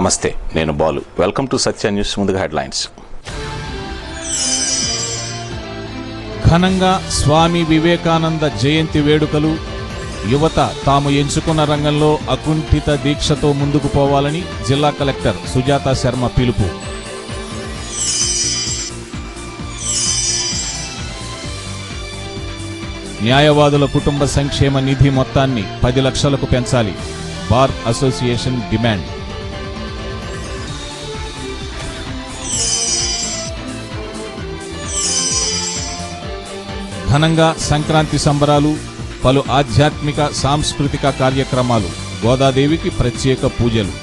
నమస్తే, నేను Balu. Welcome to Satya news. ముందుగా హెడ్లైన్స్. ఘనంగా స్వామి వివేకానంద జయంతి వేడుకలు. యువత తాము ఎంచుకున్న రంగంలో అకుంఠిత దీక్షతో ముందుకు పోవాలని జిల్లా కలెక్టర్ సుజాత శర్మ పిలుపు. న్యాయవాదుల కుటుంబ సంక్షేమ నిధి మొత్తాన్ని 10 లక్షలకు పెంచాలి. Bar association demand. ఘనంగా సంక్రాంతి సంబరాలు. పలు ఆధ్యాత్మిక సాంస్కృతిక కార్యక్రమాలు. గోదాదేవికి ప్రత్యేక పూజలు.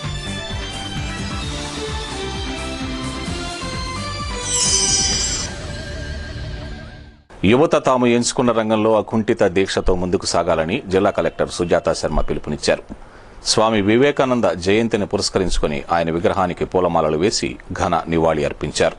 యువత తాము ఎంచుకున్న రంగంలో అకుంఠిత దీక్షతో ముందుకు సాగాలని జిల్లా కలెక్టర్ సుజాత శర్మ పిలుపునిచ్చారు. స్వామి వివేకానంద జయంతిని పురస్కరించుకుని ఆయన విగ్రహానికి పూలమాలలు వేసి ఘన నివాళి అర్పించారు.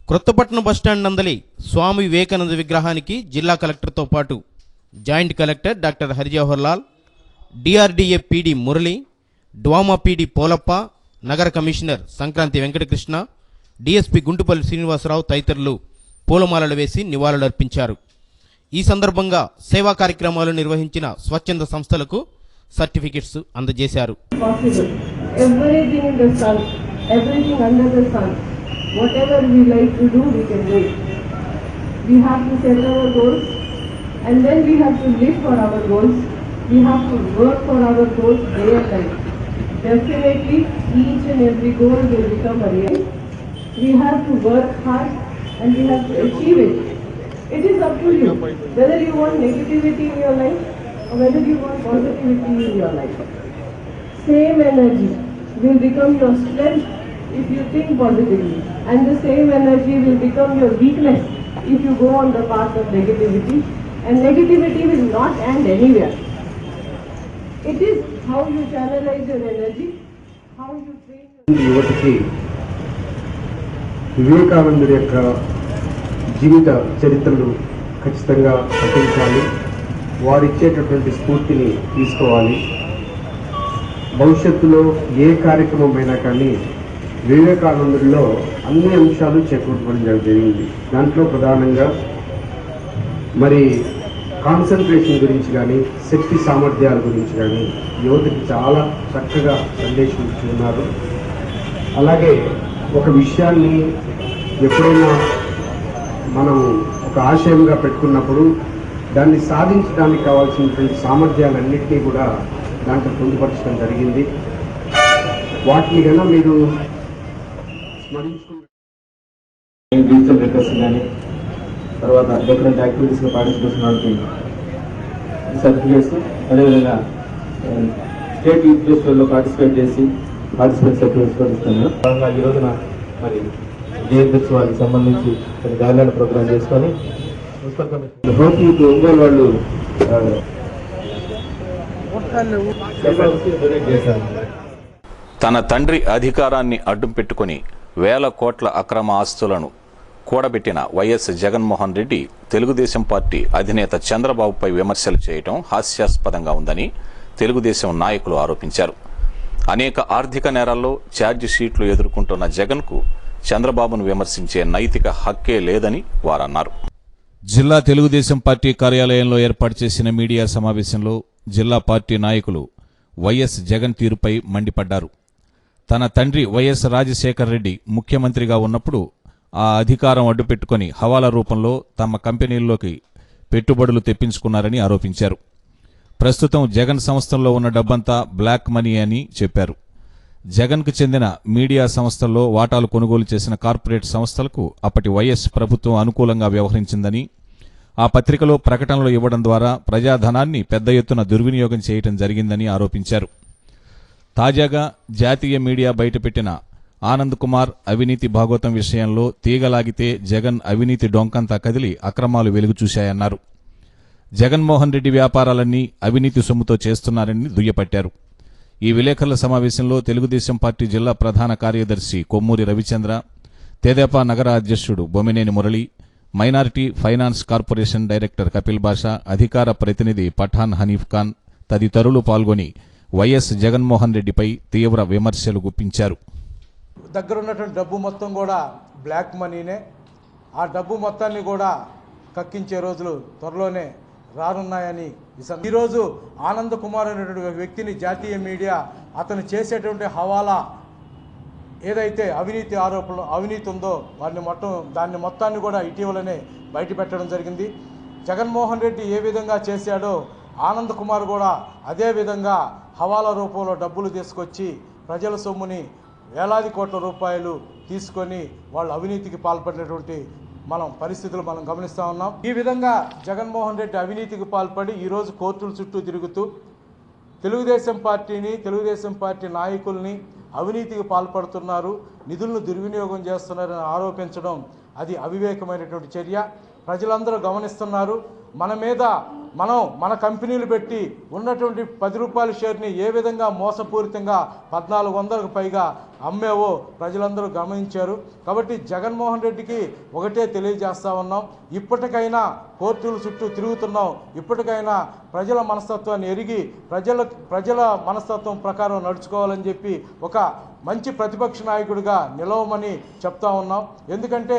కొత్తపట్నం బస్టాండ్ నందలి స్వామి వివేకానంద విగ్రహానికి జిల్లా కలెక్టర్తో పాటు joint collector doctor Harijawahar Lal, DRDA PD Murali, DWAMA PD Polappa, నగర కమిషనర్ సంక్రాంతి వెంకటకృష్ణ, డీఎస్పీ గుంటుపల్లి శ్రీనివాసరావు తదితరులు పూలమాలలు వేసి నివాళులర్పించారు. ఈ సందర్భంగా సేవా కార్యక్రమాలు నిర్వహించిన స్వచ్ఛంద సంస్థలకు సర్టిఫికెట్స్ అందజేశారు. Whatever we like to do, we can do it. We have to set our goals and then we have to live for our goals. We have to work for our goals day and night. Definitely each and every goal will become a reality. We have to work hard and we have to achieve it. It is up to you whether you want negativity in your life or whether you want positivity in your life. Same energy will become your strength if you think positively, and the same energy will become your weakness if you go on the path of negativity, and negativity will not end anywhere. It is how you channelize your energy, how you train your యువతకి వివేకానందుడి యొక్క జీవిత చరిత్రలు ఖచ్చితంగా పఠించాలి. వారిచ్చేటటువంటి స్ఫూర్తిని తీసుకోవాలి. భవిష్యత్తులో ఏ కార్యక్రమమైనా కానీ వివేకానందుడిలో అన్ని అంశాలు చేకూర్చడం జరిగింది. దాంట్లో ప్రధానంగా మరి కాన్సన్ట్రేషన్ గురించి కానీ, శక్తి సామర్థ్యాల గురించి కానీ యువతకి చాలా చక్కగా సందేశం ఇస్తున్నారు. అలాగే ఒక విషయాన్ని ఎప్పుడైనా మనం ఒక ఆశయంగా పెట్టుకున్నప్పుడు దాన్ని సాధించడానికి కావాల్సినటువంటి సామర్థ్యాలన్నింటినీ కూడా దాంట్లో పొందుపరచడం జరిగింది. వాటిని కన్నా మీరు డిజిటల్ లిటరసీ కానీ, తర్వాత డిఫరెంట్ యాక్టివిటీస్లో పార్టిసిపేషన్ వాళ్ళకి సర్టిఫికేట్స్, అదేవిధంగా స్టేట్ యూత్ ఫెస్టివల్లో పార్టిసిపేట్ చేసి పార్టిసిపేట్ సర్టిఫికేట్స్ కూడా ఇస్తున్నాను. భాగంగా ఈ రోజున మరి జయంత్యోత్సవానికి సంబంధించి గైడ్లైన్ ప్రోగ్రామ్ చేసుకొని municipal commission home youth Ongole వాళ్ళు డొనేట్ చేశారు. తన తండ్రి అధికారాన్ని అడ్డం పెట్టుకుని వేల కోట్ల అక్రమ ఆస్తులను కూడబెట్టిన వైఎస్ జగన్మోహన్ రెడ్డి తెలుగుదేశం పార్టీ అధినేత చంద్రబాబుపై విమర్శలు చేయడం హాస్యాస్పదంగా ఉందని తెలుగుదేశం నాయకులు ఆరోపించారు. అనేక ఆర్థిక నేరాల్లో ఛార్జ్ షీట్లు ఎదుర్కొంటున్న జగన్కు చంద్రబాబును విమర్శించే నైతిక హక్కే లేదని వారన్నారు. జిల్లా తెలుగుదేశం పార్టీ కార్యాలయంలో ఏర్పాటు చేసిన మీడియా సమావేశంలో జిల్లా పార్టీ నాయకులు వైఎస్ జగన్ తీరుపై మండిపడ్డారు. తన తండ్రి వైఎస్ రాజశేఖర్ రెడ్డి ముఖ్యమంత్రిగా ఉన్నప్పుడు ఆ అధికారం అడ్డుపెట్టుకుని హవాలా రూపంలో తమ కంపెనీల్లోకి పెట్టుబడులు తెప్పించుకున్నారని ఆరోపించారు. ప్రస్తుతం జగన్ సంస్థల్లో ఉన్న డబ్బంతా బ్లాక్ మనీ అని చెప్పారు. జగన్కు చెందిన మీడియా సంస్థల్లో వాటాలు కొనుగోలు చేసిన కార్పొరేట్ సంస్థలకు అప్పటి వైఎస్ ప్రభుత్వం అనుకూలంగా వ్యవహరించిందని, ఆ పత్రికలో ప్రకటనలు ఇవ్వడం ద్వారా ప్రజాధనాన్ని పెద్ద ఎత్తున దుర్వినియోగం చేయడం జరిగిందని ఆరోపించారు. తాజాగా జాతీయ మీడియా బయటపెట్టిన ఆనంద్ కుమార్ అవినీతి భాగోతం విషయంలో తీగలాగితే జగన్ అవినీతి డొంకంతా కదిలి అక్రమాలు వెలుగు చూశాయన్నారు. జగన్మోహన్ రెడ్డి వ్యాపారాలన్నీ అవినీతి సొమ్ముతో చేస్తున్నారని దుయ్యపట్టారు. ఈ విలేకరుల సమావేశంలో తెలుగుదేశం పార్టీ జిల్లా ప్రధాన కార్యదర్శి కొమ్మూరి రవిచంద్ర, తెదేపా నగర అధ్యక్షుడు Bommineni Murali, minority finance corporation director Kapil Basha, అధికార ప్రతినిధి పఠాన్ హనీఫ్ ఖాన్ తదితరులు పాల్గొని వైఎస్ జగన్మోహన్ రెడ్డిపై తీవ్ర విమర్శలు గుప్పించారు. దగ్గరున్నటువంటి డబ్బు మొత్తం కూడా బ్లాక్ మనీనే. ఆ డబ్బు మొత్తాన్ని కూడా కక్కించే రోజులు త్వరలోనే రానున్నాయని ఈరోజు ఆనంద్ కుమార్ అనేటువంటి వ్యక్తిని జాతీయ మీడియా అతను చేసేటువంటి హవాలా ఏదైతే అవినీతి ఉందో దాన్ని మొత్తాన్ని కూడా ఇటీవలనే బయటపెట్టడం జరిగింది. జగన్మోహన్ రెడ్డి ఏ విధంగా చేశాడో ఆనంద్ కుమార్ కూడా అదే విధంగా హవాలా రూపంలో డబ్బులు తీసుకొచ్చి ప్రజల సొమ్ముని వేలాది కోట్ల రూపాయలు తీసుకొని వాళ్ళు అవినీతికి పాల్పడినటువంటి పరిస్థితులు మనం గమనిస్తూ ఉన్నాం. ఈ విధంగా జగన్మోహన్ రెడ్డి అవినీతికి పాల్పడి ఈరోజు కోర్టుల చుట్టూ తిరుగుతూ తెలుగుదేశం పార్టీ నాయకుల్ని అవినీతికి పాల్పడుతున్నారు, నిధులను దుర్వినియోగం చేస్తున్నారని ఆరోపించడం అది అవివేకమైనటువంటి చర్య. ప్రజలందరూ గమనిస్తున్నారు. మన కంపెనీలు పెట్టి ఉన్నటువంటి 10 రూపాయల షేర్ని ఏ విధంగా మోసపూరితంగా 1400కు పైగా అమ్మేవో ప్రజలందరూ గమనించారు. కాబట్టి జగన్మోహన్ రెడ్డికి ఒకటే తెలియజేస్తా ఉన్నాం, ఇప్పటికైనా కోర్టుల చుట్టూ తిరుగుతున్నాం, ఇప్పటికైనా ప్రజల మనస్తత్వాన్ని ఎరిగి ప్రజల మనస్తత్వం ప్రకారం నడుచుకోవాలని చెప్పి ఒక మంచి ప్రతిపక్ష నాయకుడిగా నిలవమని చెప్తా ఉన్నాం. ఎందుకంటే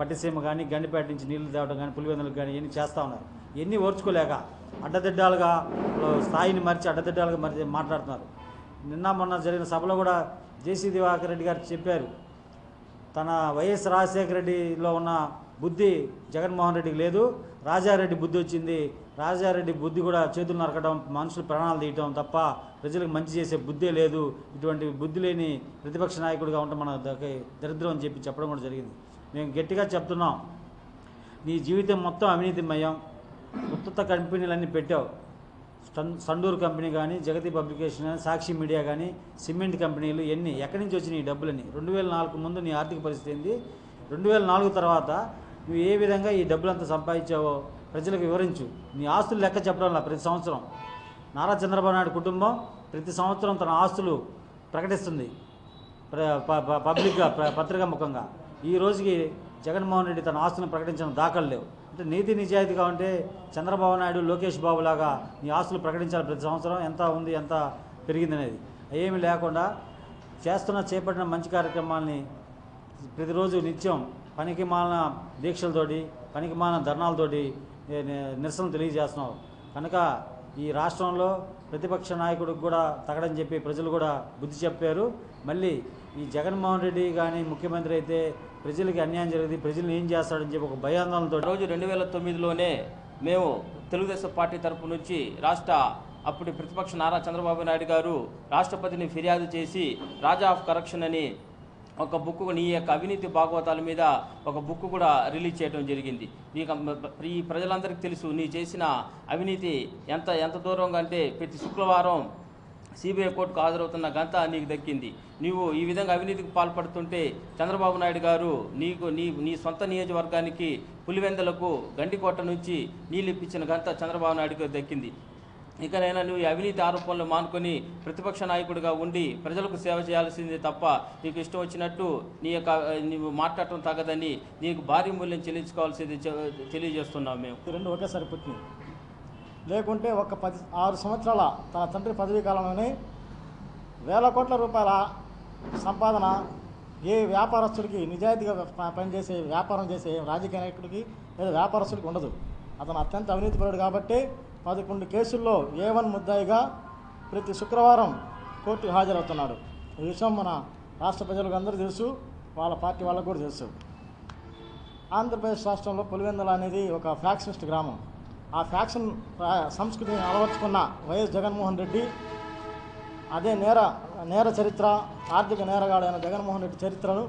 పట్టిసీమ కానీ గండిపేట నుంచి నీళ్లు తేవడం కానీ పులివెందులకు కానీ ఇవన్నీ చేస్తూ ఉన్నారు. ఇవన్నీ ఓర్చుకోలేక అడ్డదిడ్డాలుగా స్థాయిని మరిచి అడ్డదిడ్డాలుగా మాట్లాడుతున్నారు. నిన్న మొన్న జరిగిన సభలో కూడా జేసీ దివాకర్ రెడ్డి గారు చెప్పారు, తన వైఎస్ రాజశేఖర రెడ్డిలో ఉన్న బుద్ధి జగన్మోహన్ రెడ్డికి లేదు, రాజారెడ్డి బుద్ధి వచ్చింది. రాజారెడ్డి బుద్ధి కూడా చేతులు నరకడం, మనుషులు ప్రాణాలు తీయటం తప్ప ప్రజలకు మంచి చేసే బుద్ధే లేదు. ఇటువంటి బుద్ధి లేని ప్రతిపక్ష నాయకుడిగా ఉంటే మన దరిద్రం అని చెప్పడం కూడా జరిగింది. మేము గట్టిగా చెప్తున్నాం, నీ జీవితం మొత్తం అవినీతిమయం. కొత్త కంపెనీలన్నీ పెట్టావు, సండూరు కంపెనీ కానీ, జగతి పబ్లికేషన్ కానీ, సాక్షి మీడియా కానీ, సిమెంట్ కంపెనీలు ఎన్ని, ఎక్కడి నుంచి వచ్చినాయి ఈ డబ్బులని? 2004 ముందు నీ ఆర్థిక పరిస్థితి ఏంది? 2004 తర్వాత నువ్వు ఏ విధంగా ఈ డబ్బులంతా సంపాదించావో ప్రజలకు వివరించు. నీ ఆస్తులు లెక్క చెప్పడంలా ప్రతి సంవత్సరం నారా చంద్రబాబు నాయుడు కుటుంబం ప్రతి సంవత్సరం తన ఆస్తులు ప్రకటిస్తుంది పబ్లిక్గా, పత్రికా ముఖంగా. ఈ రోజుకి జగన్మోహన్ రెడ్డి తన ఆస్తులను ప్రకటించిన దాఖలు లేవు. అంటే నీతి నిజాయితీగా ఉంటే చంద్రబాబు నాయుడు, లోకేష్ బాబు లాగా నీ ఆస్తులు ప్రకటించాలి ప్రతి సంవత్సరం, ఎంత ఉంది, ఎంత పెరిగింది అనేది. ఏమీ లేకుండా చేపట్టిన మంచి కార్యక్రమాలని ప్రతిరోజు నిత్యం పనికిమాలిన దీక్షలతోటి, పనికిమాలిన ధర్నాలతోటి నిరసన తెలియజేస్తున్నావు. కనుక ఈ రాష్ట్రంలో ప్రతిపక్ష నాయకుడికి కూడా తగడని చెప్పి ప్రజలు కూడా బుద్ధి చెప్పారు. మళ్ళీ ఈ జగన్మోహన్ రెడ్డి కానీ ముఖ్యమంత్రి అయితే ప్రజలకి అన్యాయం జరిగింది, ప్రజలను ఏం చేస్తాడని చెప్పి ఒక భయాందోళనతో రోజు 2009లోనే మేము తెలుగుదేశం పార్టీ తరపు నుంచి అప్పటి ప్రతిపక్ష నారా చంద్రబాబు నాయుడు గారు రాష్ట్రపతిని ఫిర్యాదు చేసి రాజా ఆఫ్ కరప్షన్ అని ఒక బుక్, నీ యొక్క అవినీతి భాగవతాల మీద ఒక బుక్ కూడా రిలీజ్ చేయడం జరిగింది. ఈ ప్రజలందరికీ తెలుసు నీ చేసిన అవినీతి ఎంత దూరంగా అంటే ప్రతి శుక్రవారం సిబిఐ కోర్టుకు హాజరవుతున్న ఘనత నీకు దక్కింది. నీవు ఈ విధంగా అవినీతికి పాల్పడుతుంటే చంద్రబాబు నాయుడు గారు నీ సొంత నియోజకవర్గానికి పులివెందులకు గండికోట నుంచి నీళ్ళు ఇప్పించిన ఘనత చంద్రబాబు నాయుడుకు దక్కింది. ఇకనైనా నువ్వు ఈ అవినీతి ఆరోపణలు మానుకొని ప్రతిపక్ష నాయకుడిగా ఉండి ప్రజలకు సేవ చేయాల్సిందే తప్ప నీకు ఇష్టం వచ్చినట్టు నీవు మాట్లాడటం తగదని నీకు భారీ మూల్యం చెల్లించుకోవాల్సింది తెలియజేస్తున్నాం. మేము 2 ఒకేసారి పుట్టింది, లేకుంటే ఒక 6 సంవత్సరాల తన తండ్రి పదవీ కాలంలోనే వేల కోట్ల రూపాయల సంపాదన ఏ వ్యాపారస్తుడికి, నిజాయితీగా పనిచేసే వ్యాపారం చేసే రాజకీయ నాయకుడికి లేదా వ్యాపారస్తుడికి ఉండదు. అతను అత్యంత అవినీతిపరుడు కాబట్టి 11 కేసుల్లో A1 ముద్దాయిగా ప్రతి శుక్రవారం కోర్టుకు హాజరవుతున్నాడు. ఈ విషయం మన రాష్ట్ర ప్రజలకు అందరూ తెలుసు, వాళ్ళ పార్టీ వాళ్ళకు కూడా తెలుసు. ఆంధ్రప్రదేశ్ రాష్ట్రంలో పులివెందుల అనేది ఒక ఫ్యాక్షనిస్ట్ గ్రామం. ఆ ఫ్యాక్షన్ సంస్కృతిని అలవర్చుకున్న వైఎస్ జగన్మోహన్ రెడ్డి అదే నేర చరిత్ర, ఆర్థిక నేరగాడైన జగన్మోహన్ రెడ్డి చరిత్రను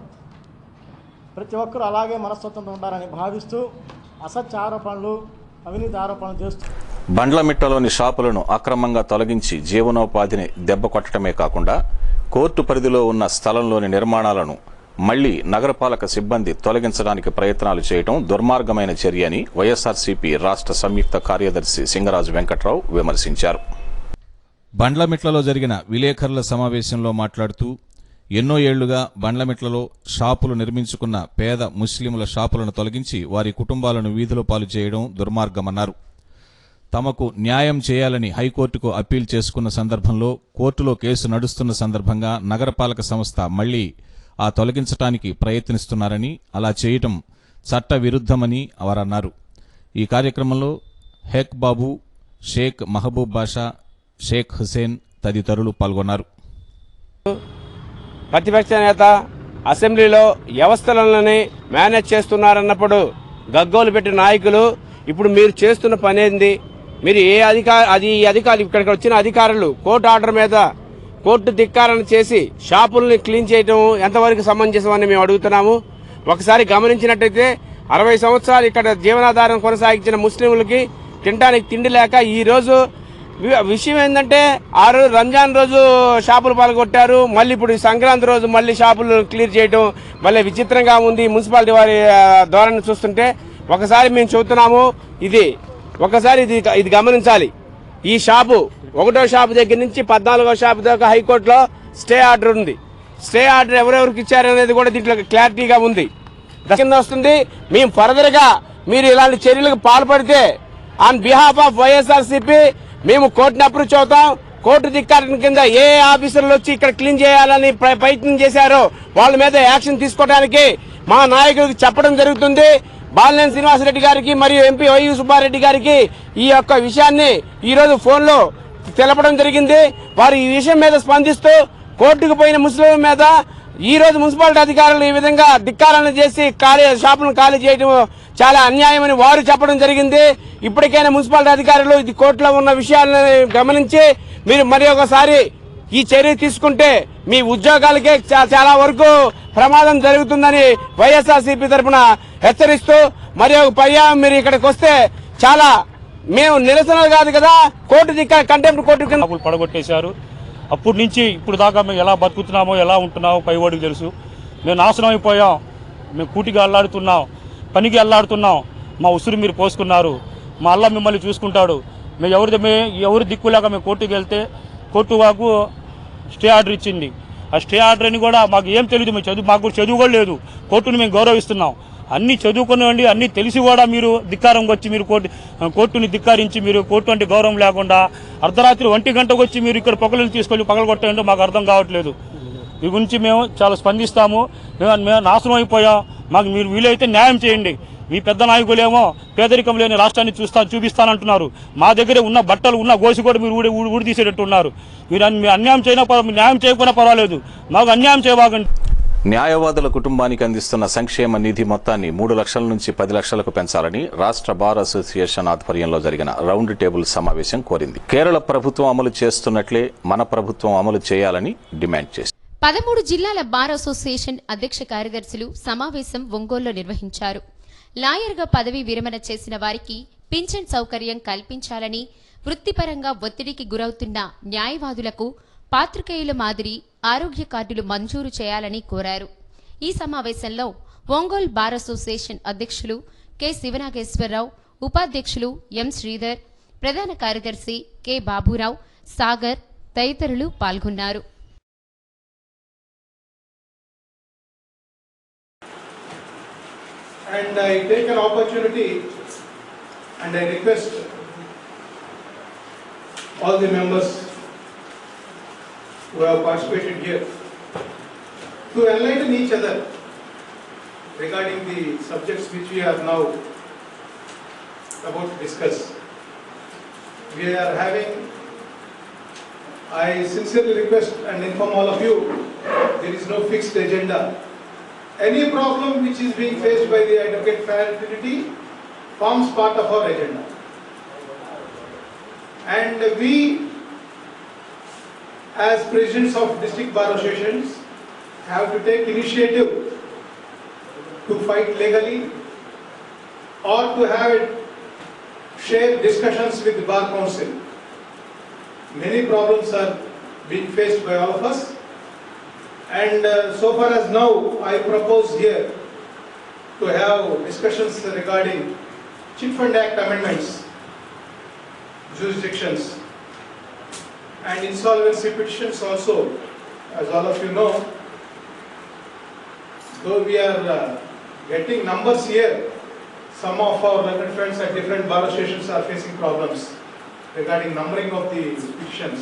ప్రతి ఒక్కరూ అలాగే మనస్తత్వంతో ఉండాలని భావిస్తూ అసత్య ఆరోపణలు, అవినీతి ఆరోపణలు చేస్తూ బండ్లమిట్టలోని షాపులను అక్రమంగా తొలగించి జీవనోపాధిని దెబ్బకొట్టడమే కాకుండా కోర్టు పరిధిలో ఉన్న స్థలంలోని నిర్మాణాలను మళ్లీ నగరపాలక సిబ్బంది తొలగించడానికి ప్రయత్నాలు చేయడం దుర్మార్గమైన చర్య అని వైఎస్ఆర్సీపీ రాష్ట్ర సంయుక్త కార్యదర్శి సింగరాజు వెంకట్రావు విమర్శించారు. బండ్లమిట్లలో జరిగిన విలేకరుల సమావేశంలో మాట్లాడుతూ ఎన్నో ఏళ్లుగా బండ్లమిట్లలో షాపులు నిర్మించుకున్న పేద ముస్లింల షాపులను తొలగించి వారి కుటుంబాలను వీధుల పాలు చేయడం దుర్మార్గమన్నారు. తమకు న్యాయం చేయాలని హైకోర్టుకు అప్పీల్ చేసుకున్న సందర్భంలో కోర్టులో కేసు నడుస్తున్న సందర్భంగా నగరపాలక సంస్థ మళ్లీ ఆ తొలగించడానికి ప్రయత్నిస్తున్నారని, అలా చేయటం చట్ట విరుద్ధమని వారన్నారు. ఈ కార్యక్రమంలో హేక్ బాబు, షేక్ మహబూబ్ బాషా, షేక్ హుసేన్ తదితరులు పాల్గొన్నారు. ప్రతిపక్ష నేత అసెంబ్లీలో వ్యవస్థలని మేనేజ్ చేస్తున్నారన్నప్పుడు గగ్గోలు పెట్టిన నాయకులు ఇప్పుడు మీరు చేస్తున్న పని ఏంది? మీరు అధికారులు ఇక్కడికి వచ్చిన అధికారులు కోర్టు ఆర్డర్ మీద కోర్టు ధిక్కారణ చేసి షాపుల్ని క్లీన్ చేయడం ఎంతవరకు సమంజసమని మేము అడుగుతున్నాము. ఒకసారి గమనించినట్టయితే 60 సంవత్సరాలు ఇక్కడ జీవనాధారం కొనసాగించిన ముస్లింలకి తినడానికి తిండి లేక ఈరోజు విషయం ఏంటంటే ఆ రోజు రంజాన్ రోజు షాపులు పాల్గొట్టారు, మళ్ళీ ఇప్పుడు సంక్రాంతి రోజు మళ్ళీ షాపులు క్లియర్ చేయడం మళ్ళీ విచిత్రంగా ఉంది. మున్సిపాలిటీ వారి ధోరణి చూస్తుంటే ఒకసారి మేము చెబుతున్నాము, ఒకసారి ఇది గమనించాలి. ఈ షాపు 1వ షాపు దగ్గర నుంచి 14వ షాపు దాకా హైకోర్టులో స్టే ఆర్డర్ ఉంది. స్టే ఆర్డర్ ఎవరెవరికి ఇచ్చారనేది కూడా దీంట్లో క్లారిటీగా ఉంది. కింద వస్తుంది. మేము ఫర్దర్గా మీరు ఇలాంటి చర్యలకు పాల్పడితే ఆన్ బిహాఫ్ ఆఫ్ వైఎస్ఆర్సీపీ మేము కోర్టుని అప్రోచ్ అవుతాం. కోర్టు ధిక్కారం కింద ఏ ఆఫీసర్లు వచ్చి ఇక్కడ క్లీన్ చేయాలని ప్రయత్నం చేశారో వాళ్ళ మీద యాక్షన్ తీసుకోవడానికి మా నాయకులకు చెప్పడం జరుగుతుంది. బాలినేని శ్రీనివాసరెడ్డి గారికి మరియు ఎంపీ వై సుబ్బారెడ్డి గారికి ఈ యొక్క విషయాన్ని ఈరోజు ఫోన్లో తెలపడం జరిగింది. వారు ఈ విషయం మీద స్పందిస్తూ కోర్టుకు పోయిన ముస్లింల మీద ఈ రోజు మున్సిపాలిటీ అధికారులు ఈ విధంగా ధిక్కారణ చేసి షాపులను ఖాళీ చేయడం చాలా అన్యాయమని వారు చెప్పడం జరిగింది. ఇప్పటికైనా మున్సిపాలిటీ అధికారులు ఇది కోర్టులో ఉన్న విషయాలను గమనించి మీరు మరి ఒకసారి ఈ చర్య తీసుకుంటే మీ ఉద్యోగాలకే చాలా వరకు ప్రమాదం జరుగుతుందని వైఎస్ఆర్సీపీ తరఫున హెచ్చరిస్తూ మరి ఒక పర్యాయం మీరు ఇక్కడికి వస్తే చాలా మేము నిరసనలు కాదు కదా కోర్టు కంటెంప్ట్ కోర్టు కింద పడగొట్టేశారు. అప్పటి నుంచి ఇప్పుడు దాకా మేము ఎలా బతుకుతున్నామో ఎలా ఉంటున్నామో పైవాడికి తెలుసు. మేము నాశనం అయిపోయాం. మేము కూటికి అల్లాడుతున్నాం, పనికి అల్లాడుతున్నాం. మా ఉసురు మీరు పోసుకున్నారు. మా అల్లా మిమ్మల్ని చూసుకుంటాడు. మేము ఎవరు దిక్కులేక మేము కోర్టుకు వెళ్తే కోర్టు మాకు స్టే ఆర్డర్ ఇచ్చింది. ఆ స్టే ఆర్డర్ అని కూడా మాకు ఏం తెలియదు. మాకు చదువు కూడా లేదు. కోర్టును మేము గౌరవిస్తున్నాం. అన్ని చదువుకునేవండి, అన్ని తెలిసి కూడా మీరు ధిక్కారంగా వచ్చి మీరు కోర్టుని ధిక్కారించి మీరు కోర్టు అంటే గౌరవం లేకుండా అర్ధరాత్రి 1 గంటకు వచ్చి మీరు ఇక్కడ పొగలను తీసుకొని పగలగొట్టాయంటే మాకు అర్థం కావట్లేదు. ఈ గురించి మేము చాలా స్పందిస్తాము. మేము నాశనం అయిపోయాం. మాకు మీరు వీలైతే న్యాయం చేయండి. మీ పెద్ద నాయకులేమో పేదరికం లేని రాష్ట్రాన్ని చూపిస్తానంటున్నారు. మా దగ్గర ఉన్న బట్టలు ఉన్న గోసి కూడా మీరు ఊడి తీసేటట్టు ఉన్నారు. మీరు అన్యాయం న్యాయం చేయకపోయినా పర్వాలేదు, మాకు అన్యాయం చేయబాకండి. న్యాయవాదుల కుటుంబానికి అందిస్తున్న సంక్షేమ నిధి మొత్తాన్ని 3 లక్షల నుంచి 10 లక్షలకు పెంచాలని రాష్ట్ర బార్ అసోసియేషన్ ఆధ్వర్యంలో జరిగిన రౌండ్ టేబుల్ సమావేశం కోరింది. కేరళ ప్రభుత్వం అమలు చేస్తున్నట్లే మన ప్రభుత్వం అమలు చేయాలని డిమాండ్ చేసింది. 13 జిల్లాల బార్ అసోసియేషన్ అధ్యక్ష కార్యదర్శులు సమావేశం ఒంగోలులో నిర్వహించారు. లాయర్గా పదవీ విరమణ చేసిన వారికి పింఛన్ సౌకర్యం కల్పించాలని, వృత్తిపరంగా ఒత్తిడికి గురవుతున్న న్యాయవాదులకు పాత్రికేయుల మాదిరి ఆరోగ్య కార్డులు మంజూరు చేయాలని కోరారు. ఈ సమావేశంలో ఒంగోలు బార్ అసోసియేషన్ అధ్యక్షులు కె శివనాగేశ్వరరావు, ఉపాధ్యక్షులు ఎం శ్రీధర్, ప్రధాన కార్యదర్శి కె బాబురావు, సాగర్ తదితరులు పాల్గొన్నారు. And I take an opportunity and I request all the members who have participated here to enlighten each other regarding the subjects which we are now about to discuss. We are having, I sincerely request and inform all of you, there is no fixed agenda. Any problem which is being faced by the advocate fraternity forms part of our agenda. And we, as presidents of district bar associations, have to take initiative to fight legally or to have shared discussions with the bar council. Many problems are being faced by all of us. And so far as now, I propose here to have discussions regarding Chit Fund Act amendments, jurisdictions, and insolvency petitions also. As all of you know, though we are getting numbers here, some of our learned friends at different bar stations are facing problems regarding numbering of the petitions.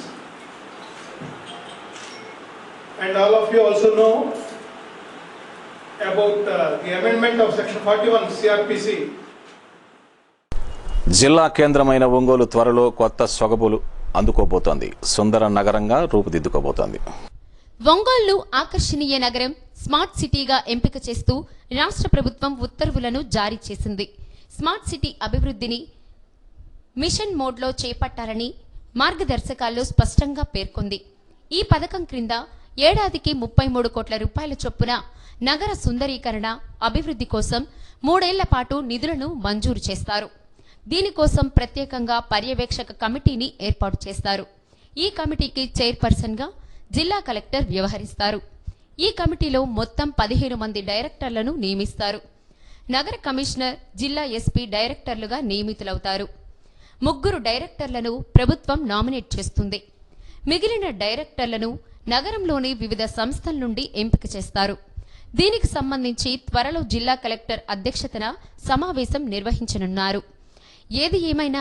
And all of you also know about the amendment of section 41 CRPC. జిల్లా కేంద్రమైన ఒంగోలు త్వరలో కొత్త సొగబులు అందుకోబోతోంది. సుందర నగరంగా రూపుదిద్దుకోబోతోంది. ఒంగోలు ఆకర్షణీయ నగరం, smart సిటీగా ఎంపిక చేస్తూ రాష్ట్ర ప్రభుత్వం ఉత్తర్వులను జారీ చేసింది. స్మార్ట్ సిటీ అభివృద్ధిని మిషన్ మోడ్లో చేపట్టాలని మార్గదర్శకాల్లో స్పష్టంగా పేర్కొంది. ఈ పథకం క్రింద ఏడాదికి 33 కోట్ల రూపాయల చొప్పున నగర సుందరీకరణ, అభివృద్ధి కోసం 3 ఏళ్ల పాటు నిధులను మంజూరు చేస్తారు. దీనికోసం ప్రత్యేకంగా పర్యవేక్షక కమిటీని ఏర్పాటు చేస్తారు. ఈ కమిటీకి చైర్పర్సన్గా జిల్లా కలెక్టర్ వ్యవహరిస్తారు. ఈ కమిటీలో మొత్తం 15 మంది డైరెక్టర్లను నియమిస్తారు. నగర కమిషనర్, జిల్లా ఎస్పీ డైరెక్టర్లుగా నియమితులవుతారు. 3 డైరెక్టర్లను ప్రభుత్వం నామినేట్ చేస్తుంది. మిగిలిన డైరెక్టర్లను నగరంలోని వివిధ సంస్థల నుండి ఎంపిక చేస్తారు. దీనికి సంబంధించి త్వరలో జిల్లా కలెక్టర్ అధ్యక్షతన సమావేశం నిర్వహించనున్నారు. ఏది ఏమైనా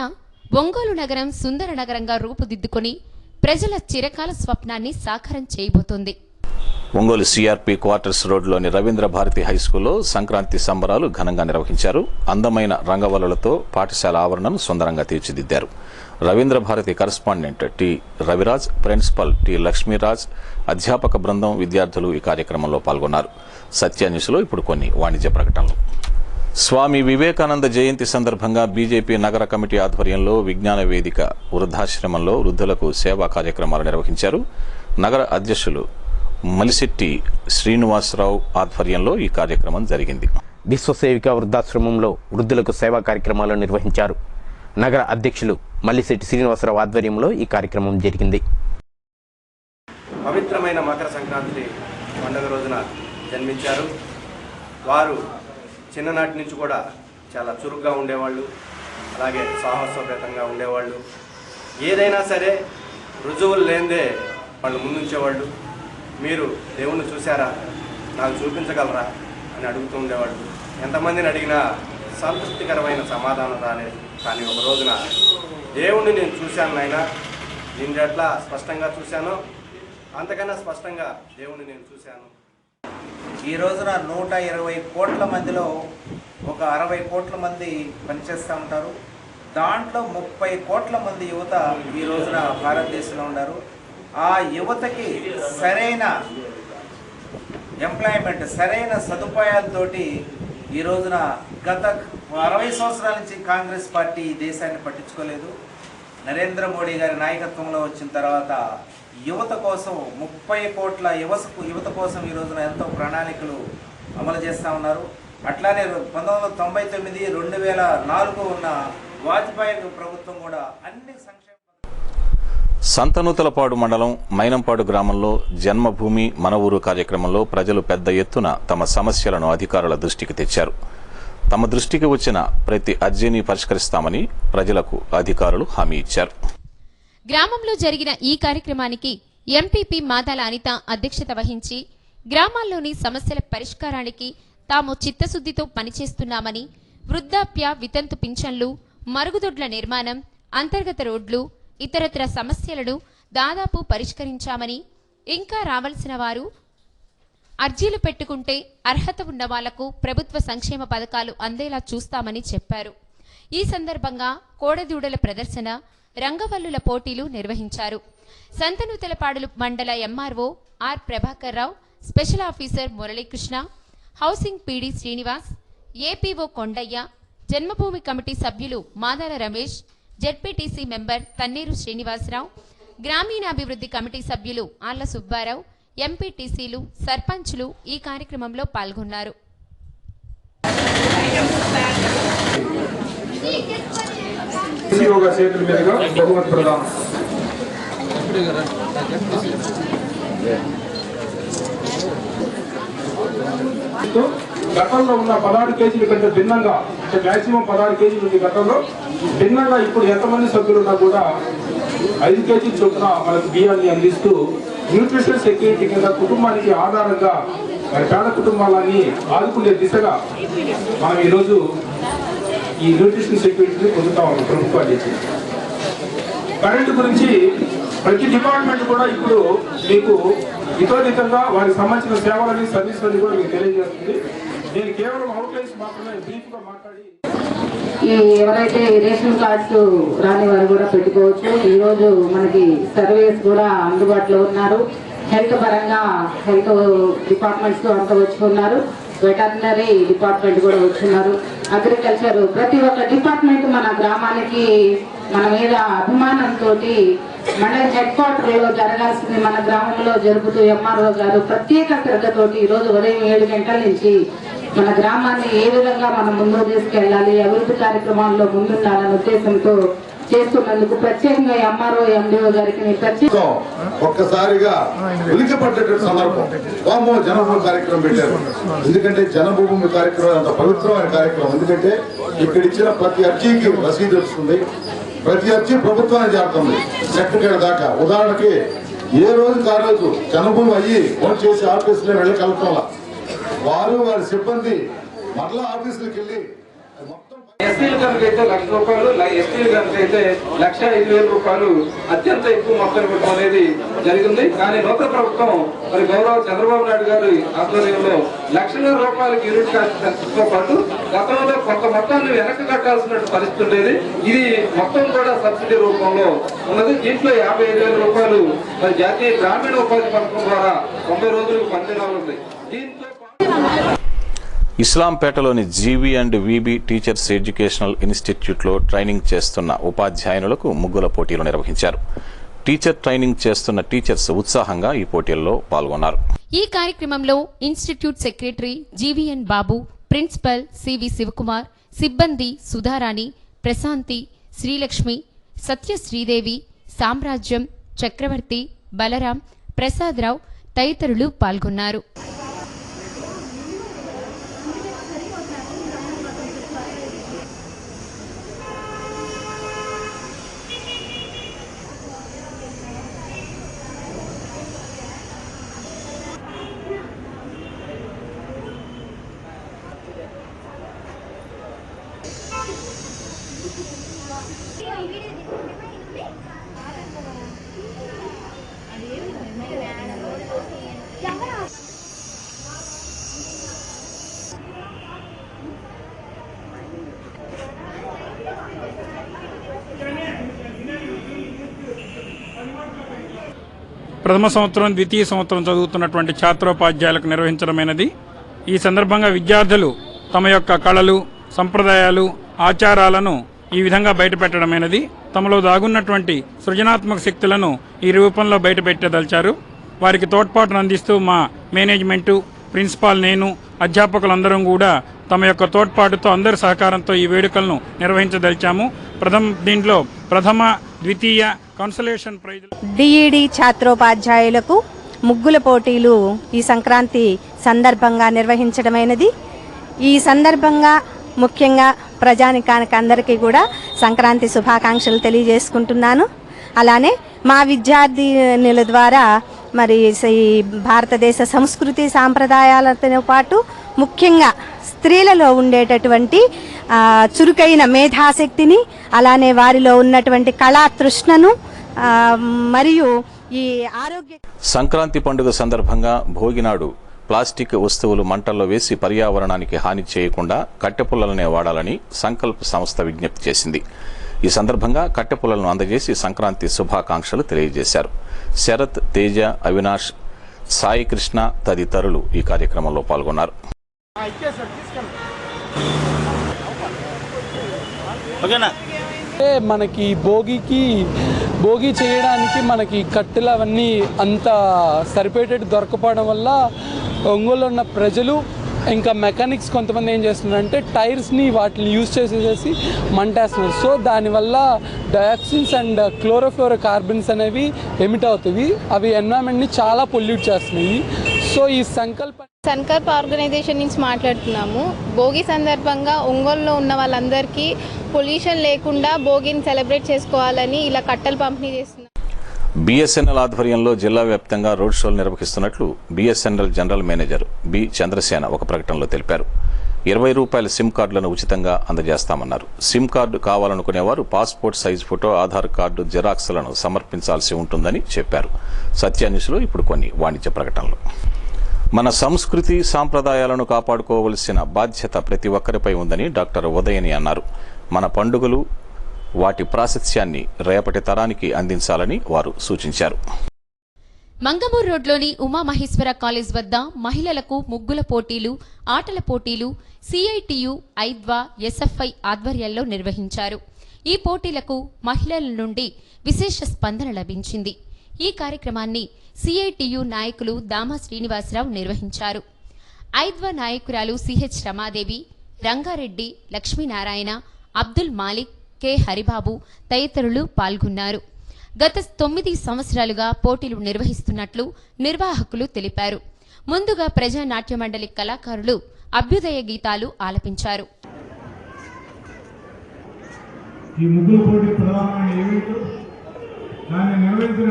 ఒంగోలు నగరం సుందర నగరంగా రూపుదిద్దుకొని ప్రజల చిరకాల స్వప్నాన్ని సాకారం చేయబోతోంది. ఒంగోలు సిఆర్పి క్వార్టర్స్ రోడ్లోని రవీంద్ర భారతి హైస్కూల్లో సంక్రాంతి సంబరాలు ఘనంగా నిర్వహించారు. అందమైన రంగవల్లులతో పాఠశాల ఆవరణను సుందరంగా తీర్చిదిద్దారు. Ravindra Bharati correspondent T Raviraj, principal T Lakshmiraj, అధ్యాపక బృందం, విద్యార్థులు ఈ కార్యక్రమంలో పాల్గొన్నారు. సత్య న్యూస్లో ఇప్పుడు కొన్ని వాణిజ్య ప్రకటనలు. స్వామి వివేకానంద జయంతి సందర్భంగా బీజేపీ నగర కమిటీ ఆధ్వర్యంలో విజ్ఞాన వేదిక వృద్ధాశ్రమంలో వృద్ధులకు సేవా కార్యక్రమాలు నిర్వహించారు. నగర అధ్యక్షులు మలిశెట్టి శ్రీనివాసరావు ఆధ్వర్యంలో ఈ కార్యక్రమం జరిగింది. విశ్వసేవిక వృద్ధాశ్రమంలో వృద్ధులకు సేవా కార్యక్రమాలు నిర్వహించారు. నగర అధ్యక్షులు మల్లిశెట్టి శ్రీనివాసరావు ఆధ్వర్యంలో ఈ కార్యక్రమం జరిగింది. పవిత్రమైన మకర సంక్రాంతి పండుగ రోజున జన్మించారు. వారు చిన్ననాటి నుంచి కూడా చాలా చురుగ్గా ఉండేవాళ్ళు, అలాగే సాహసోపేతంగా ఉండేవాళ్ళు. ఏదైనా సరే రుజువులు లేనిదే వాళ్ళు ముందుంచేవాళ్ళు. మీరు దేవుణ్ణి చూశారా, నాకు చూపించగలరా అని అడుగుతూ ఉండేవాళ్ళు. ఎంతమందిని అడిగినా సంతృప్తికరమైన సమాధానం రాలేదు. కానీ ఒక రోజున దేవుణ్ణి నేను చూశాను నాయన, నేను ఎట్లా స్పష్టంగా చూశానో అంతకన్నా స్పష్టంగా దేవుణ్ణి నేను చూశాను. ఈ రోజున 120 కోట్ల మందిలో ఒక 60 కోట్ల మంది పనిచేస్తూ ఉంటారు. దాంట్లో 30 కోట్ల మంది యువత ఈ రోజున భారతదేశంలో ఉన్నారు. ఆ యువతకి సరైన ఎంప్లాయ్మెంట్, సరైన సదుపాయాలతోటి ఈ రోజున గత 60 సంవత్సరాల నుంచి కాంగ్రెస్ పార్టీ ఈ దేశాన్ని పట్టించుకోలేదు. నరేంద్ర మోడీ గారి నాయకత్వంలో వచ్చిన తర్వాత యువత కోసం 30 కోట్ల యువత కోసం ఈ రోజున ఎంతో ప్రణాళికలు అమలు చేస్తూ ఉన్నారు. అట్లానే 1999, 2004 ఉన్న వాజ్పేయి ప్రభుత్వం కూడా అన్ని సంక్షేమ సంతనూతలపాడు మండలం మైనంపాడు గ్రామంలో జన్మభూమి మన ఊరు కార్యక్రమంలో ప్రజలు పెద్ద ఎత్తున తమ సమస్యలను అధికారుల దృష్టికి తెచ్చారు. తమ దృష్టికి వచ్చిన ప్రతి అర్జీని పరిష్కరిస్తామని ప్రజలకు అధికారులు హామీ ఇచ్చారు. గ్రామంలో జరిగిన ఈ కార్యక్రమానికి ఎంపీపీ మాదాల అనిత అధ్యక్షత వహించి గ్రామాల్లోని సమస్యల పరిష్కారానికి తాము చిత్తశుద్ధితో పనిచేస్తున్నామని, వృద్ధాప్య, వితంతు పింఛన్లు, మరుగుదొడ్ల నిర్మాణం, అంతర్గత రోడ్లు, ఇతరత్ర సమస్యలను దాదాపు పరిష్కరించామని, ఇంకా రావాల్సిన వారు అర్జీలు పెట్టుకుంటే అర్హత ఉన్న వాళ్లకు ప్రభుత్వ సంక్షేమ పథకాలు అందేలా చూస్తామని చెప్పారు. ఈ సందర్భంగా కోడదూడల ప్రదర్శన, రంగవల్లుల పోటీలు నిర్వహించారు. సంతనూతలపాడు మండల MRO R Prabhakar Rao, special officer Muralikrishna, housing PD Srinivas, APO Kondaiah, Janmabhoomi committee సభ్యులు మాదాల రమేష్, జెడ్పీటీసీ మెంబర్ తన్నీరు శ్రీనివాసరావు, గ్రామీణాభివృద్ధి కమిటీ సభ్యులు ఆళ్ల సుబ్బారావు, ఎంపీటీసీలు, సర్పంచులు ఈ కార్యక్రమంలో పాల్గొన్నారు. గతంలో ఉన్న 16 కేజీల కంటే భిన్నంగా, అంటే మాక్సిమం 16 కేజీలు ఉంది గతంలో, భిన్నంగా ఇప్పుడు ఎంతమంది సభ్యులు ఉన్నా కూడా 5 కేజీల చొప్పున మనకు బియ్యాన్ని అందిస్తూ న్యూట్రిషన్ సెక్యూరిటీ కింద కుటుంబానికి ఆధారంగా మరి పేద కుటుంబాలని ఆదుకునే దిశగా మనం ఈరోజు ఈ న్యూట్రిషన్ సెక్యూరిటీని పొందుతా ఉన్నాం ప్రభుత్వం నుంచి. కరెంటు గురించి ప్రతి డిపార్ట్మెంట్ కూడా ఇప్పుడు మీకు వితోదితంగా వారికి సంబంధించిన సేవలని సర్వీసులని కూడా మీకు తెలియజేస్తుంది. నేను కేవలం అవుట్లైన్స్ మాత్రమే బ్రీఫ్గా మాట్లాడి ఎవరైతే రేషన్ కార్డ్స్ రాని వారు కూడా పెట్టుకోవచ్చు. ఈరోజు మనకి సర్వేస్ కూడా అందుబాటులో ఉన్నారు. హెల్త్ పరంగా హెల్త్ డిపార్ట్మెంట్స్ అంతా వచ్చి ఉన్నారు. వెటర్నరీ డిపార్ట్మెంట్ కూడా వచ్చున్నారు. అగ్రికల్చర్ ప్రతి ఒక్క డిపార్ట్మెంట్ మన గ్రామానికి మన మీద అభిమానంతో మండల హెడ్ క్వార్టర్లో జరగాల్సింది మన గ్రామంలో జరుపుతూ ఎంఆర్ఓ గారు ప్రత్యేక శ్రద్ధతోటి ఈరోజు ఉదయం 7 గంటల నుంచి మన గ్రామాన్ని ఏ విధంగా మనం ముందుకు తీసుకెళ్లాలి, అభివృద్ధి కార్యక్రమాల్లో ముందుండాలనే ఉద్దేశంతో చేస్తున్నందుకు ప్రత్యేకంగా ఎంఆర్ఓ ఎండిఓ గారికి ఒక్కసారిగా ఉలికపడ్డటువంటి సందర్భం వామో జనభూమి కార్యక్రమం పెట్టారు. ఎందుకంటే జనభూమి కార్యక్రమం అంత పవిత్రమైన కార్యక్రమం. ఎందుకంటే ఇక్కడ ఇచ్చిన ప్రతి అర్జీకి రసీదు వస్తుంది, ప్రతి అర్జీ ప్రభుత్వానికి చేరుతుంది సెక్రటరీ దాకా. ఉదాహరణకి ఏ రోజుకి ఆ రోజు జనభూమి అయ్యి ఫోన్ చేసి ఆఫీసులో వెళ్ళగలుగుతాం. వారు వారి సిబ్బంది మరలా ఆఫీసులకు వెళ్ళి ఎస్సీలు కనుక అయితే ₹1,00,000, ఎస్టీలు కనుక అయితే ₹1,05,000 అత్యంత ఎక్కువ మొత్తం ఇవ్వడం అనేది జరిగింది. కానీ నూతన ప్రభుత్వం మరి గౌరవ చంద్రబాబు నాయుడు గారి ఆధ్వర్యంలో ₹1,00,000 యూనిట్ కాస్ట్తో పాటు గతంలో కొంత మొత్తాన్ని వెనక్కి కట్టాల్సిన పరిస్థితి ఉండేది. ఇది మొత్తం కూడా సబ్సిడీ రూపంలో ఉన్నది. దీంట్లో ₹55,000 మరి జాతీయ గ్రామీణ ఉపాధి పథకం ద్వారా 90 రోజులకు పంచనాలుంది. దీంతో ఇస్లాంపేటలోని GV and VB teachers educational ఇన్స్టిట్యూట్లో ట్రైనింగ్ చేస్తున్న ఉపాధ్యాయునులకు ముగ్గుల పోటీలు నిర్వహించారు. టీచర్ ట్రైనింగ్ చేస్తున్న టీచర్స్ ఉత్సాహంగా ఈ పోటీల్లో పాల్గొన్నారు. ఈ కార్యక్రమంలో ఇన్స్టిట్యూట్ సెక్రటరీ జీవీఎన్ బాబు, ప్రిన్సిపల్ సివి శివకుమార్, సిబ్బంది సుధారాణి, ప్రశాంతి, శ్రీలక్ష్మి, సత్యశ్రీదేవి, సామ్రాజ్యం, చక్రవర్తి, బలరాం, ప్రసాదరావు తదితరులు పాల్గొన్నారు. ప్రథమ సంవత్సరం, ద్వితీయ సంవత్సరం చదువుతున్నటువంటి ఛాత్రోపాధ్యాయులకు నిర్వహించడమైనది. ఈ సందర్భంగా విద్యార్థులు తమ యొక్క కళలు, సంప్రదాయాలు, ఆచారాలను ఈ విధంగా బయటపెట్టడమైనది. తమలో దాగున్నటువంటి సృజనాత్మక శక్తులను ఈ రూపంలో బయటపెట్టదలిచారు. వారికి తోడ్పాటును అందిస్తూ మా మేనేజ్మెంటు, ప్రిన్సిపాల్, నేను, అధ్యాపకులందరం కూడా తమ యొక్క తోడ్పాటుతో అందరి సహకారంతో ఈ వేడుకలను నిర్వహించదలిచాము. దీంట్లో ప్రథమ, ద్వితీయ కన్సలేషన్ ప్రైజ్ డిఈడి ఛాత్రోపాధ్యాయులకు ముగ్గుల పోటీలు ఈ సంక్రాంతి సందర్భంగా నిర్వహించడమైనది. ఈ సందర్భంగా ముఖ్యంగా ప్రజానికానికి అందరికీ కూడా సంక్రాంతి శుభాకాంక్షలు తెలియజేసుకుంటున్నాను. అలానే మా విద్యార్థినుల ద్వారా మరి ఈ భారతదేశ సంస్కృతి సాంప్రదాయాలతో పాటు ముఖ్యంగా స్త్రీలలో ఉండేటటువంటి చురుకైన మేధాశక్తిని, అలానే వారిలో ఉన్నటువంటి కళా తృష్ణను మరియు ఈ ఆరోగ్య సంక్రాంతి పండుగ సందర్భంగా భోగినాడు ప్లాస్టిక్ వస్తువులు మంటల్లో వేసి పర్యావరణానికి హాని చేయకుండా కట్టెపుల్లలనే వాడాలని సంకల్ప్ సంస్థ విజ్ఞప్తి చేసింది. ఈ సందర్భంగా కట్టెపుల్లలను అందజేసి సంక్రాంతి శుభాకాంక్షలు తెలియజేశారు. శరత్, తేజ, అవినాష్, సాయి కృష్ణ తదితరులు ఈ కార్యక్రమంలో పాల్గొన్నారు. మనకి భోగి చేయడానికి మనకి కట్టెలు అవన్నీ అంత సరిపోయేటట్టు దొరకపోవడం వల్ల ఒంగోలులో ఉన్న ప్రజలు ఇంకా మెకానిక్స్ కొంతమంది ఏం చేస్తున్నారంటే టైర్స్ని వాటిని యూజ్ చేసేసి మంటేస్తున్నారు. సో దానివల్ల డయాక్సిన్స్ అండ్ క్లోరోఫ్లోరో కార్బన్స్ అనేవి ఎమిట్ అవుతాయి. అవి ఎన్విరాన్మెంట్ని చాలా పొల్యూట్ చేస్తున్నాయి. సో ఈ సంకల్ప ఆర్గనైజేషన్ నుంచి మాట్లాడుతున్నాము. భోగి సందర్భంగా ఒంగోలులో ఉన్న వాళ్ళందరికీ పొల్యూషన్ లేకుండా భోగిని సెలబ్రేట్ చేసుకోవాలని ఇలా కట్టలు పంపిణీ చేస్తున్నాం. బీఎస్ఎన్ఎల్ ఆధ్వర్యంలో జిల్లా వ్యాప్తంగా రోడ్ షోలు నిర్వహిస్తున్నట్లు BSNL general manager B Chandrasena ఒక ప్రకటనలో తెలిపారు. 20 రూపాయల సిమ్ కార్డులను ఉచితంగా అందజేస్తామన్నారు. సిమ్ కార్డు కావాలనుకునేవారు passport size photo, Aadhaar card జిరాక్స్లను సమర్పించాల్సి ఉంటుందని చెప్పారు. సత్యాన్యూస్లో ఇప్పుడు కొన్ని వాణిజ్య ప్రకటనలు. మన సంస్కృతి సాంప్రదాయాలను కాపాడుకోవలసిన బాధ్యత ప్రతి ఒక్కరిపై ఉందని డాక్టర్ ఉదయని అన్నారు. మన పండుగలు వాటి ప్రాశస్త్యాన్ని రేపటి తరానికి అందించాలని వారు సూచించారు. మంగమూరు రోడ్లోని ఉమామహేశ్వర కాలేజ్ వద్ద మహిళలకు ముగ్గుల పోటీలు, ఆటల పోటీలు సిఐటియు, ఐద్వా, ఎస్ఎఫ్ఐ ఆధ్వర్యాల్లో నిర్వహించారు. ఈ పోటీలకు మహిళల నుండి విశేష స్పందన లభించింది. ఈ కార్యక్రమాన్ని సిఐటియు నాయకులు దామా శ్రీనివాసరావు నిర్వహించారు. ఐద్వా నాయకురాలు సిహెచ్ రమాదేవి, రంగారెడ్డి, లక్ష్మీనారాయణ, అబ్దుల్ మాలిక్, కె హరిబాబు తదితరులు పాల్గొన్నారు. గత 9 సంవత్సరాలుగా పోటీలు నిర్వహిస్తున్నట్లు నిర్వాహకులు తెలిపారు. ముందుగా ప్రజానాట్య మండలి కళాకారులు అభ్యుదయ గీతాలు ఆలపించారు. ఈ ముగ్గుల పోటీ ప్రధానమైన ఈవెంట్ దాన్ని నిర్వహించిన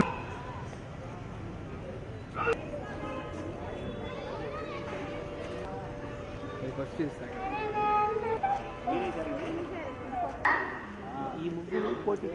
ఈ ముగ్గురు పోటీ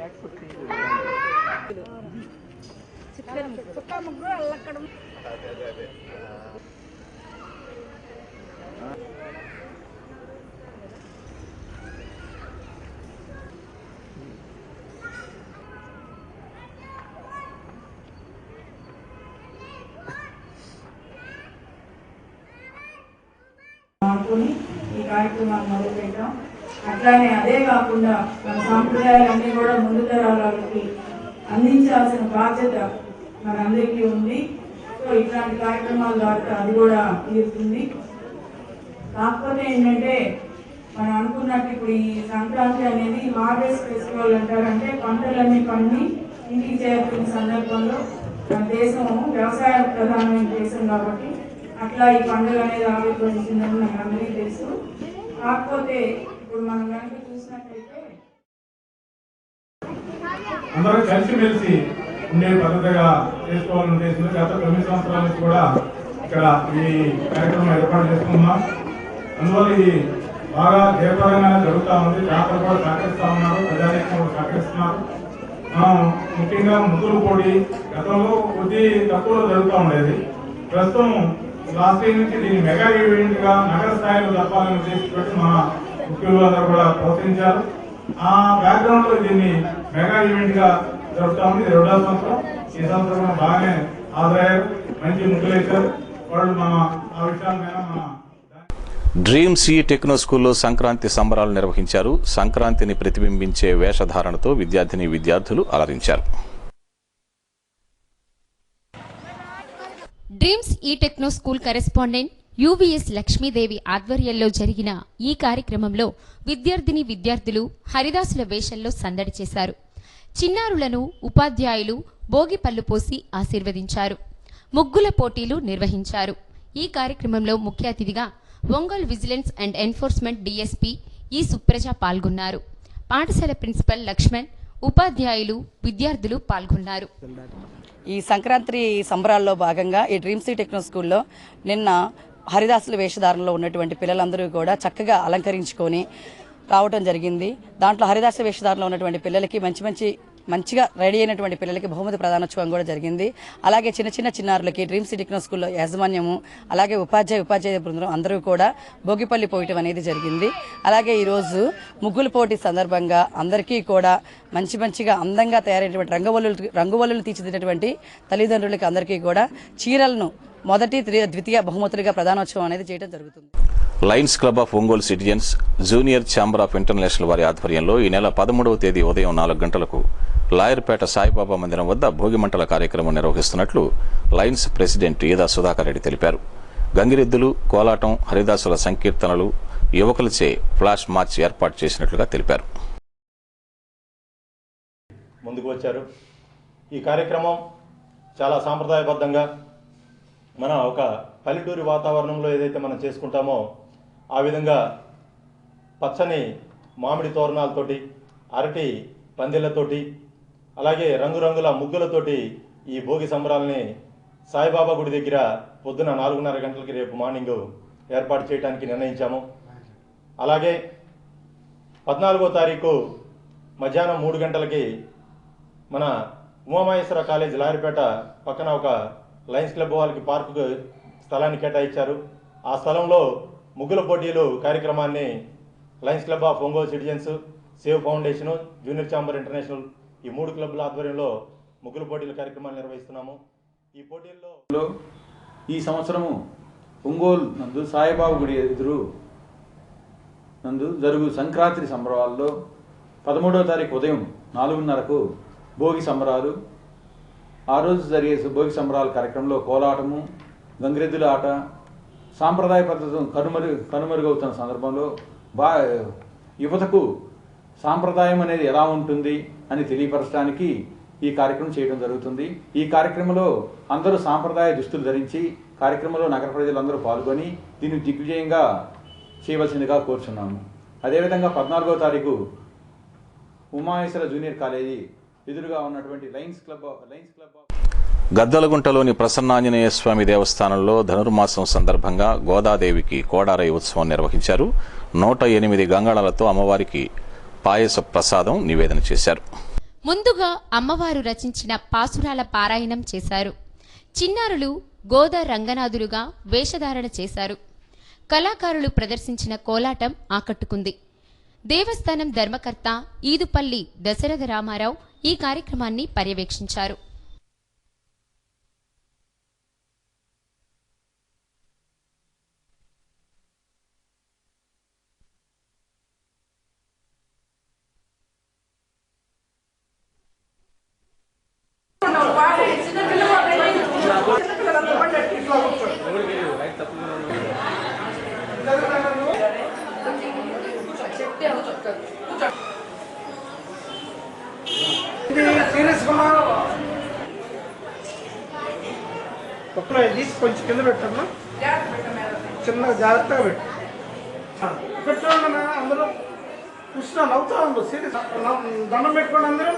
ఈ కార్యక్రమాన్ని మొదలుపెట్టాం. అట్లానే అదే కాకుండా మన సాంప్రదాయాలన్నీ కూడా ముందు తరాలకి అందించాల్సిన బాధ్యత మనందరికీ ఉంది. సో ఇట్లాంటి కార్యక్రమాల ద్వారా అది కూడా తీరుతుంది. కాకపోతే ఏంటంటే మనం అనుకున్నట్టు ఇప్పుడు ఈ సంక్రాంతి అనేది హార్వెస్ట్ ఫెస్టివల్ అంటారంటే పంటలన్నీ పండి ఇంటికి చేరుకున్న సందర్భంలో మన దేశం వ్యవసాయ ప్రధానమైన దేశం కాబట్టి అట్లా ఈ పండుగ అనేది ఆవిర్భవించిందని నాకు అందరికీ తెలుసు. కాకపోతే ఇప్పుడు మనం కనుక చూసినట్లయితే అందరూ కలిసిమెలిసి ఉండే పద్ధతిగా చేసుకోవాలని ఉద్దేశంతో గత 9 సంవత్సరాల నుంచి కూడా ఇక్కడ ఈ కార్యక్రమం ఏర్పాటు చేసుకున్నాం. అందువల్ల ఇది బాగా జయప్రదంగా జరుగుతూ ఉంది. జాతర కూడా సహకరిస్తూ ఉన్నారు, ప్రజానీకం కూడా సహకరిస్తున్నారు. మనం ముఖ్యంగా ముగ్గురు పోటీ గతంలో కొద్ది తక్కువలో జరుగుతూ ఉండేది. ప్రస్తుతం లాస్ట్ ఇయర్ నుంచి దీన్ని మెగా ఈవెంట్ గా నగర స్థాయిలో జరపాలని ఉద్దేశించి మన ముఖ్యులు అందరూ కూడా ప్రోత్సహించారు. ఆ బ్యాక్గ్రౌండ్ లో దీన్ని మెగా ఈవెంట్ గా జరుపుతా ఉంది. ఇది 2వ సంవత్సరం. ఈ సంవత్సరం బాగానే హాజరయ్యారు, మంచి ముగ్గులేశారు వాళ్ళు. మన ఆ విషయాల మీద మన డ్రీమ్ సి టెక్నో స్కూల్లో సంక్రాంతి సంబరాలు నిర్వహించారు. సంక్రాంతిని ప్రతిబింబించే వేషధారణతో విద్యార్థులు అలరించారు. డ్రీమ్స్ ఈ టెక్నో స్కూల్ కరెస్పాండెంట్ యువిఎస్ లక్ష్మీదేవి ఆధ్వర్యంలో జరిగిన ఈ కార్యక్రమంలో విద్యార్థులు హరిదాసుల వేషంలో సందడి చేశారు. చిన్నారులను ఉపాధ్యాయులు భోగిపళ్ళు పోసి ఆశీర్వదించారు. ముగ్గుల పోటీలు నిర్వహించారు. ఈ కార్యక్రమంలో ముఖ్య అతిథిగా Ongole vigilance and enforcement DSP ఈ సుప్రజ పాల్గొన్నారు. పాఠశాల ప్రిన్సిపల్ లక్ష్మణ్, ఉపాధ్యాయులు, విద్యార్థులు పాల్గొన్నారు. ఈ సంక్రాంతి సంబరాల్లో భాగంగా ఈ డ్రీమ్స్ టెక్నో స్కూల్లో నిన్న హరిదాసుల వేషధారణలో ఉన్నటువంటి పిల్లలందరూ కూడా చక్కగా అలంకరించుకొని రావడం జరిగింది. దాంట్లో హరిదాసుల వేషధారణలో ఉన్నటువంటి పిల్లలకి మంచిగా రెడీ అయినటువంటి పిల్లలకి బహుమతి ప్రదానోత్సవం కూడా జరిగింది. అలాగే చిన్నారులకి డ్రీమ్స్ టెక్నో స్కూల్లో యాజమాన్యము అలాగే ఉపాధ్యాయ బృందం అందరూ కూడా భోగిపల్లి పోయటం అనేది జరిగింది. అలాగే ఈరోజు ముగ్గుల పోటీ సందర్భంగా అందరికీ కూడా మంచిగా అందంగా తయారైనటువంటి రంగువల్లులు తీర్చిదిద్దినటువంటి తల్లిదండ్రులకి అందరికీ కూడా చీరలను మొదటి ద్వితీయ బహుమతులుగా ప్రదానోత్సవం అనేది చేయడం జరుగుతుంది. Lions club of Ongole citizens junior chamber of international వారి ఆధ్వర్యంలో ఈ నెల 13వ తేదీ ఉదయం 4 గంటలకు లాయర్పేట సాయిబాబా మందిరం వద్ద భోగిమంటల కార్యక్రమం నిర్వహిస్తున్నట్లు లయన్స్ ప్రెసిడెంట్ ఈదా సుధాకర్ రెడ్డి తెలిపారు. గంగిరెద్దులు, కోలాటం, హరిదాసుల సంకీర్తనలు, యువకులచే ఫ్లాష్ మార్చ్ ఏర్పాటు చేసినట్లుగా తెలిపారు. ముందుకు వచ్చారు. ఈ కార్యక్రమం చాలా సాంప్రదాయబద్ధంగా మన ఒక పల్లెటూరి వాతావరణంలో ఏదైతే మనం చేసుకుంటామో ఆ విధంగా పచ్చని మామిడి తోరణాలతోటి, అరటి పందిళ్లతోటి, అలాగే రంగురంగుల ముగ్గులతోటి ఈ భోగి సంబరాలని సాయిబాబా గుడి దగ్గర పొద్దున 4:30 గంటలకి రేపు మార్నింగ్ ఏర్పాటు చేయడానికి నిర్ణయించాము. అలాగే 14వ తారీఖు మధ్యాహ్నం 3 గంటలకి మన ఉమామహేశ్వర కాలేజ్ లాయర్పేట పక్కన ఒక లయన్స్ క్లబ్ వాళ్ళకి పార్కు స్థలాన్ని కేటాయించారు. ఆ స్థలంలో ముగ్గుల పోటీలు కార్యక్రమాన్ని Lions club of Ongole citizens, save foundation, junior chamber international ఈ 3 క్లబ్ల ఆధ్వర్యంలో ముగ్గుల పోటీల కార్యక్రమాలు నిర్వహిస్తున్నాము. ఈ పోటీల్లో ఈ సంవత్సరము ఒంగోలు నందు సాయిబాబా గుడి ఎదురు నందు జరుగు సంక్రాంతి సంబరాల్లో 13వ తారీఖు ఉదయం 4:30కు భోగి సంబరాలు. ఆ రోజు జరిగే భోగి సంబరాల కార్యక్రమంలో కోలాటము, గంగిరెద్దుల ఆట, సాంప్రదాయ పద్ధతులు కనుమరుగవుతున్న సందర్భంలో యువతకు సాంప్రదాయం అనేది ఎలా ఉంటుంది అని తెలియపరచడానికి ఈ కార్యక్రమం చేయడం జరుగుతుంది. ఈ కార్యక్రమంలో అందరూ సాంప్రదాయ దుస్తులు ధరించి కార్యక్రమంలో నగర ప్రజలందరూ పాల్గొని దీన్ని దిగ్విజయంగా చేయవలసిందిగా కోరుచున్నాము. అదేవిధంగా 14వ తారీఖు ఉమామహేశ్వర జూనియర్ కాలేజీ ఎదురుగా ఉన్నటువంటి లయన్స్ క్లబ్ గద్దలగుంటలోని ప్రసన్నాంజనేయ స్వామి దేవస్థానంలో ధనుర్మాసం సందర్భంగా గోదాదేవికి కోడారై ఉత్సవం నిర్వహించారు. 108 గంగాళాలతో అమ్మవారికి పాయస ప్రసాదం నివేదన చేశారు. ముందుగా అమ్మవారు రచించిన పాసురాల పారాయణం చేశారు. చిన్నారులు గోదా రంగనాథులుగా వేషధారణ చేశారు. కళాకారులు ప్రదర్శించిన కోలాటం ఆకట్టుకుంది. దేవస్థానం ధర్మకర్త ఈదుపల్లి దశరథ రామారావు ఈ కార్యక్రమాన్ని పర్యవేక్షించారు. తీసి కొంచెం కింద పెట్టమ్మా, చిన్నగా జాగ్రత్తగా పెట్టు. పెట్టండి అందరూ కృష్ణ నవ్వుతా ఉండు. సీరియస్ దండం పెట్టుకోండి అందరూ.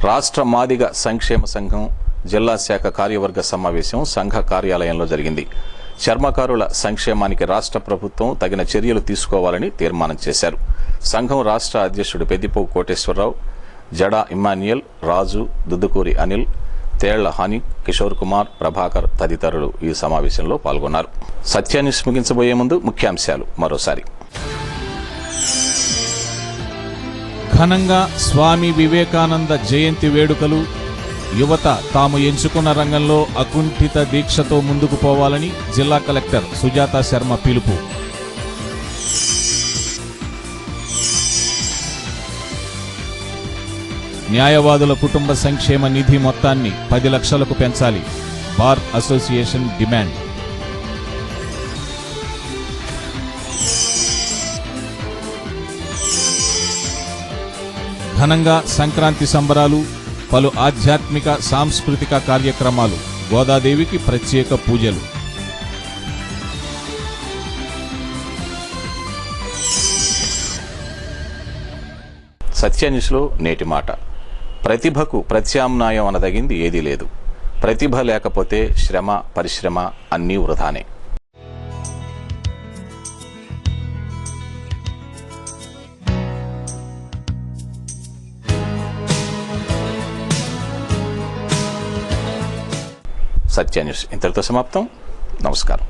రాష్ట్ర మాదిగ సంక్షేమ సంఘం జిల్లా శాఖ కార్యవర్గ సమావేశం సంఘ కార్యాలయంలో జరిగింది. చర్మకారుల సంక్షేమానికి రాష్ట్ర ప్రభుత్వం తగిన చర్యలు తీసుకోవాలని తీర్మానం చేశారు. సంఘం రాష్ట్ర అధ్యక్షుడు పెద్దిపోగు కోటేశ్వరరావు, జడా ఇమ్మాన్యుయల్, రాజు, దుద్దుకూరి అనిల్, తేళ్ల హని, కిషోర్ కుమార్, ప్రభాకర్ తదితరులు ఈ సమావేశంలో పాల్గొన్నారు. సత్యాన్ని ముగించబోయే ముందు ముఖ్యాంశాలు మరోసారి. ఘనంగా స్వామి వివేకానంద జయంతి వేడుకలు. యువత తాము ఎంచుకున్న రంగంలో అకుంఠిత దీక్షతో ముందుకు పోవాలని జిల్లా కలెక్టర్ సుజాత శర్మ పిలుపు. న్యాయవాదుల కుటుంబ సంక్షేమ నిధి మొత్తాన్ని 10 లక్షలకు పెంచాలి. Bar association demand. ఘనంగా సంక్రాంతి సంబరాలు, పలు ఆధ్యాత్మిక సాంస్కృతిక కార్యక్రమాలు, గోదాదేవికి ప్రత్యేక పూజలు. సత్యన్యూస్లో నేటి మాట. ప్రతిభకు ప్రత్యామ్నాయం అనదగింది ఏదీ లేదు. ప్రతిభ లేకపోతే శ్రమ, పరిశ్రమ అన్నీ వృధానే. సత్యన్యూస్ ఇంతటితో సమాప్తం. నమస్కారం.